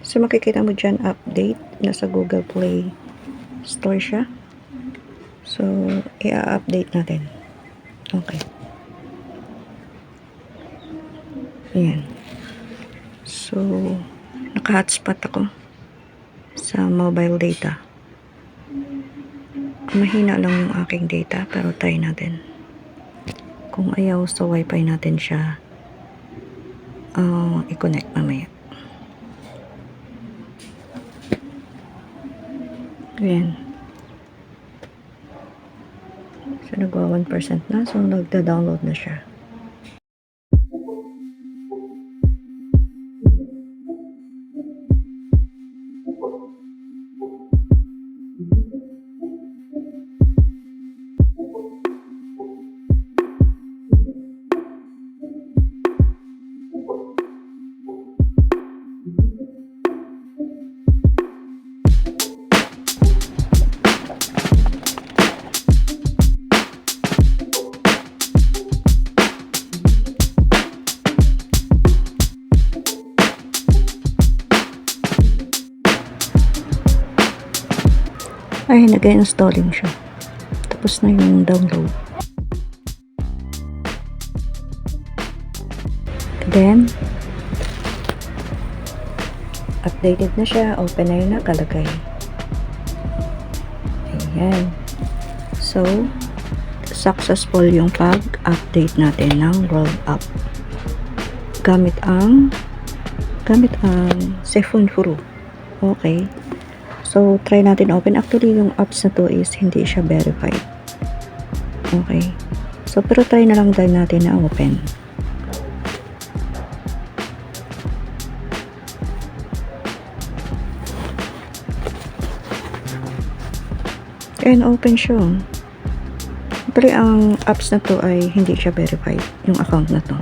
So, makikita mo dyan, update. Nasa Google Play Store siya. So, i-update natin. Okay. Ayan. So, naka-hotspot ako sa mobile data. Mahina lang yung aking data, pero try natin. Kung ayaw sa wifi natin siya, i-connect mamaya. Ayan. So, nagwa 1% na. So, nagda-download na siya. Ay, nag-installing siya. Tapos na yung download. Then, updated na siya. Open na yung nakalagay. Ayan. So, successful yung pag-update natin ng World App. Gamit ang Sephone Pro. Okay. So, try natin open. Actually, yung apps na to is hindi siya verified. Okay. So, pero try na lang din natin na open. And open siya. Pero ang apps na to ay hindi siya verified. Yung account na to.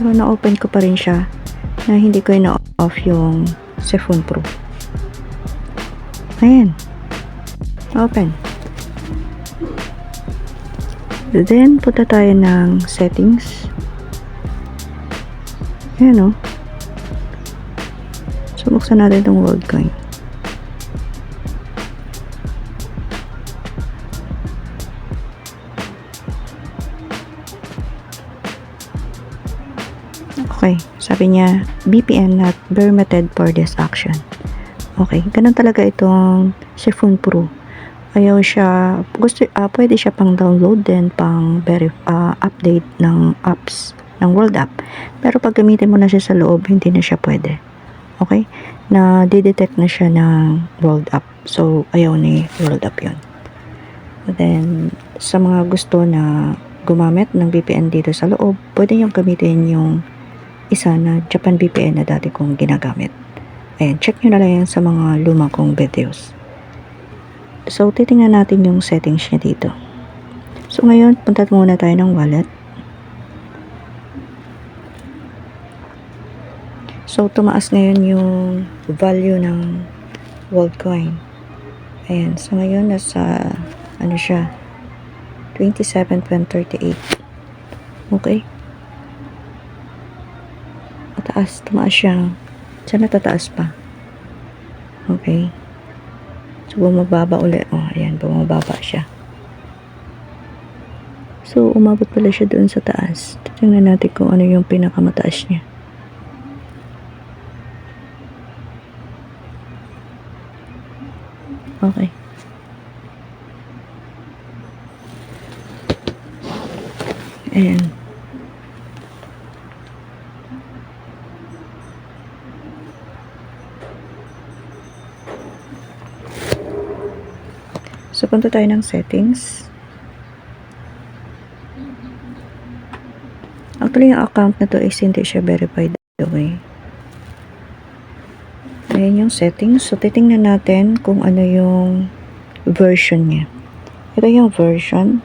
Pero na-open ko pa rin siya na hindi ko na-off yung Sephone Pro. Ayan. Open. Then, punta tayo ng settings. Ayan o. Subuksan natin itong WorldCoin. Okay, sabi niya, VPN not permitted for this action. Okay, ganun talaga itong Sephone Pro. Ayaw siya, pwede siya pang download din, pang update ng apps, ng World App. Pero pag gamitin mo na siya sa loob, hindi na siya pwede. Okay, na didetect na siya ng World App. So, ayaw ni World App yun. Then, sa mga gusto na gumamit ng VPN dito sa loob, pwede yung gamitin yung isa na Japan VPN na dati kong ginagamit. Ayan, check nyo na lang yan sa mga lumang kong videos. So, titingnan natin yung settings niya dito. So, ngayon, punta muna tayo ng wallet. So, tumaas ngayon yung value ng WorldCoin. Ayan, so ngayon, nasa, ano siya, 27.38. Okay? Mataas, tumaas siya. Sana tataas pa. Okay. So, bumababa ulit. Oh, ayan, bumababa siya. So, umabot pala siya doon sa taas. Tingnan natin kung ano yung pinakamataas niya. Okay. Ayan. So, punta tayo ng settings. Actually, yung account na to is hindi siya verified. Okay. Ayan yung settings. So, titingnan natin kung ano yung version niya. Ito yung version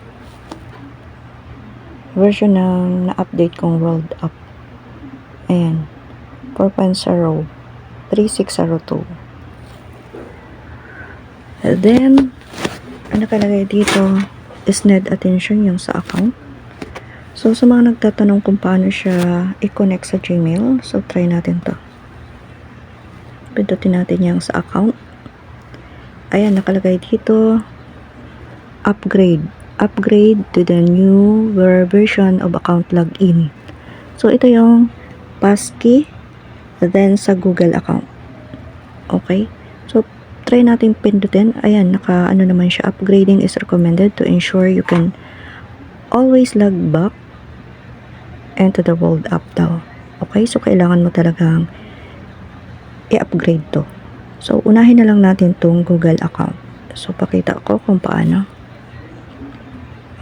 ng na-update kong World App. Ayan. 4.0. 3602. And then, ang nakalagay dito is need attention yung sa account. So, sa mga nagtatanong kung paano siya i-connect sa Gmail, so try natin to. Pindutin natin yung sa account. Ayan, nakalagay dito, upgrade to the new version of account login. So, ito yung passkey, then sa Google account. Okay? So, try natin pindutin. Ayan, ano naman siya. Upgrading is recommended to ensure you can always log back into the World app daw. Okay? So, kailangan mo talagang i-upgrade to. So, unahin na lang natin tong Google account. So, pakita ko kung paano.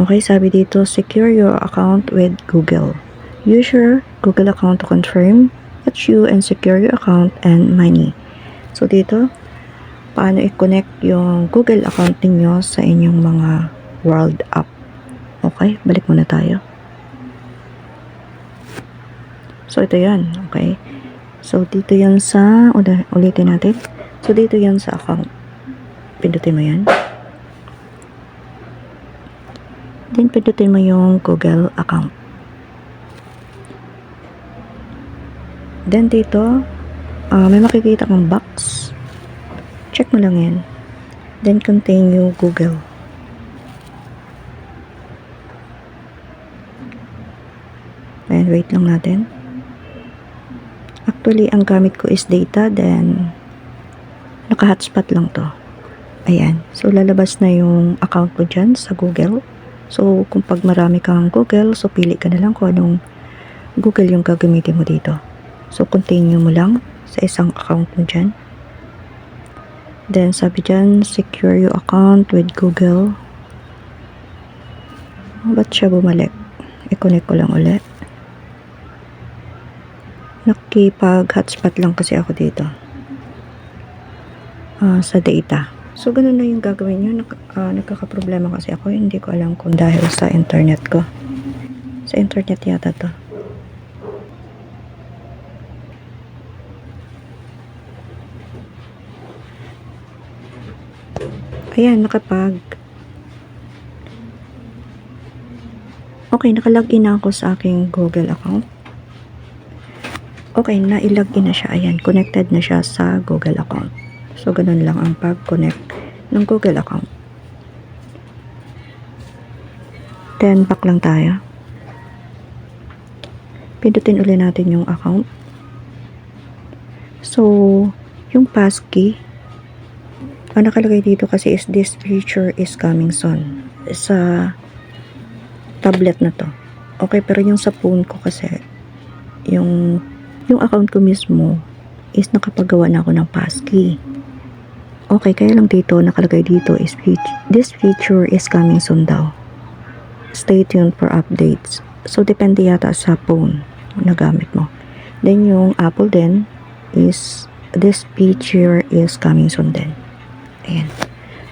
Okay, sabi dito, secure your account with Google. Use your Google account to confirm that you and secure your account and money. So, dito, paano i-connect yung Google account ninyo sa inyong mga World app. Okay, balik muna tayo. So, ito yan. Okay. So, dito yan sa, ulitin natin. So, dito yan sa account. Pindutin mo yan. Then, pindutin mo yung Google account. Then, dito, may makikita kang box. Check mo lang yan. Then, continue Google. Ayan, wait lang natin. Actually, ang gamit ko is data, then, naka-hotspot lang to. Ayan. So, lalabas na yung account mo dyan sa Google. So, kung pag marami kang Google, so pili ka na lang kung anong Google yung gagamitin mo dito. So, continue mo lang sa isang account mo dyan. Then, sabi dyan, secure your account with Google. Ba't siya bumalik? I-connect ko lang ulit. Nakipag-hotspot lang kasi ako dito. Sa data. So, ganun na yung gagawin nyo. Nagkakaproblema kasi ako. Hindi ko alam kung dahil sa internet ko. Sa internet yata to. Ayan, Okay, nakalogin na ako sa aking Google account. Okay, na-login na siya. Ayan, connected na siya sa Google account. So, ganun lang ang pag-connect ng Google account. Then, back lang tayo. Pindutin ulit natin yung account. So, yung passkey, nakalagay dito kasi is this feature is coming soon. Sa tablet na to. Okay, pero yung sa phone ko kasi, yung account ko mismo is nakapagawa na ako ng passkey. Okay, kaya lang dito, nakalagay dito is this feature is coming soon daw. Stay tuned for updates. So, depende yata sa phone na gamit mo. Then, yung Apple din is this feature is coming soon din. Ayan.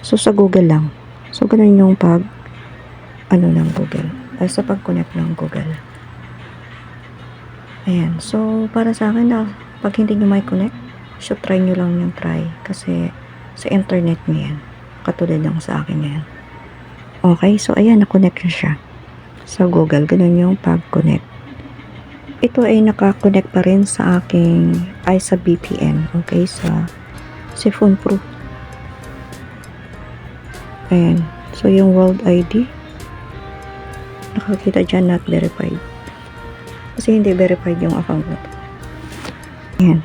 So, sa Google lang. So, ganun yung ng Google. Sa pag-connect ng Google. Ayan. So, para sa akin na, pag hindi nyo may connect, so try nyo lang yung try. Kasi, sa internet mo yan. Katulad lang sa akin yan. Okay, so ayan, na-connect na siya. Sa Google, ganun yung pag-connect. Ito ay naka-connect pa rin sa sa VPN. Okay, sa Phone Pro. Ayan. So, yung World ID, nakakita dyan, not verified. Kasi hindi verified yung account na to. Ayan.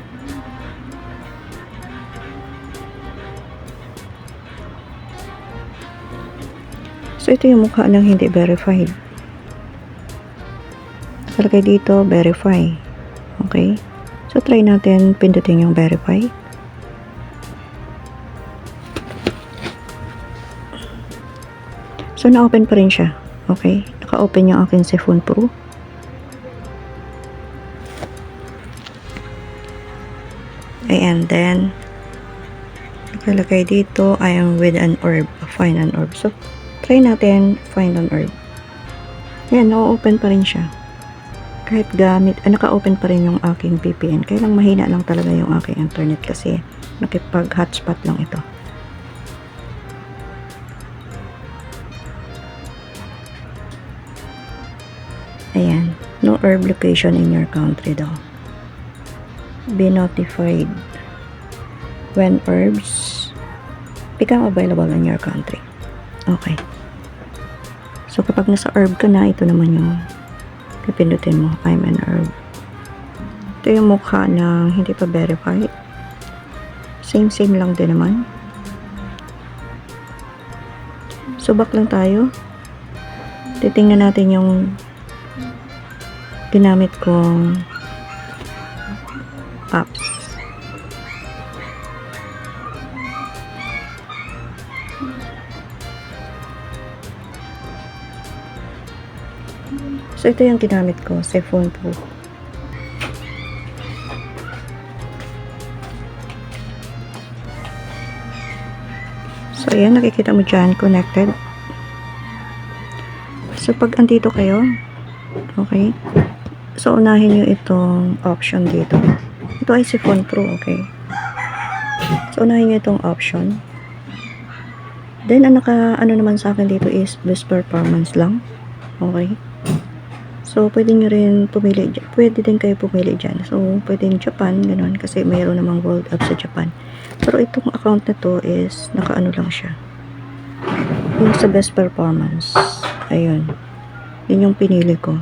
So, ito yung mukha ng hindi verified. Nakalagay dito, verify. Okay? So, try natin pindutin yung verify. So, na-open pa rin siya. Okay? Naka-open yung akin Phone Pro. And then, nakalagay dito, I am with an orb. Find an orb. So, try natin find an orb. Ayan, na-open pa rin siya. Kahit naka-open pa rin yung aking VPN. Kaya lang mahina lang talaga yung aking internet kasi nakipag-hotspot lang ito. Ayan. No orb location in your country daw. Be notified. when herbs become available in your country. Okay. So, kapag nasa herb ka na, ito naman yung pipindutin mo. I'm an herb. Ito yung mukha na hindi pa verified. Same lang din naman. So, back lang tayo. Titingnan natin yung ginamit kong apps. So, ito yung ginamit ko sa phone po. So, ayan, nakikita mo dyan, connected. So, pag andito kayo, okay, so, unahin nyo itong option dito. Ito ay si Phone Pro, okay. So, unahin nyo itong option. Then, ang ano naman sa akin dito is best performance lang. Okay. So, pwede nyo rin pumili. Pwede din kayo pumili dyan. So, pwede yung Japan, ganun. Kasi mayroon namang World App sa Japan. Pero itong account na to is, nakaano lang siya. Yung sa best performance. Ayun. Yun yung pinili ko.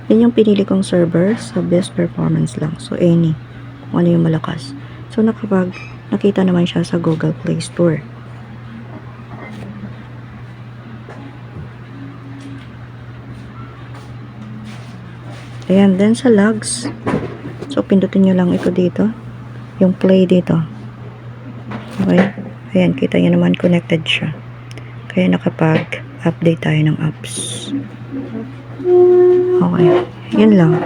Yun yung pinili kong server sa best performance lang. So, any. Kung ano yung malakas. So, nakita naman siya sa Google Play Store. Ayan, then sa logs. So, pindutin nyo lang ito dito. Yung play dito. Okay. Ayan, kita nyo naman connected siya. Kaya nakapag-update tayo ng apps. Okay. Yun lang.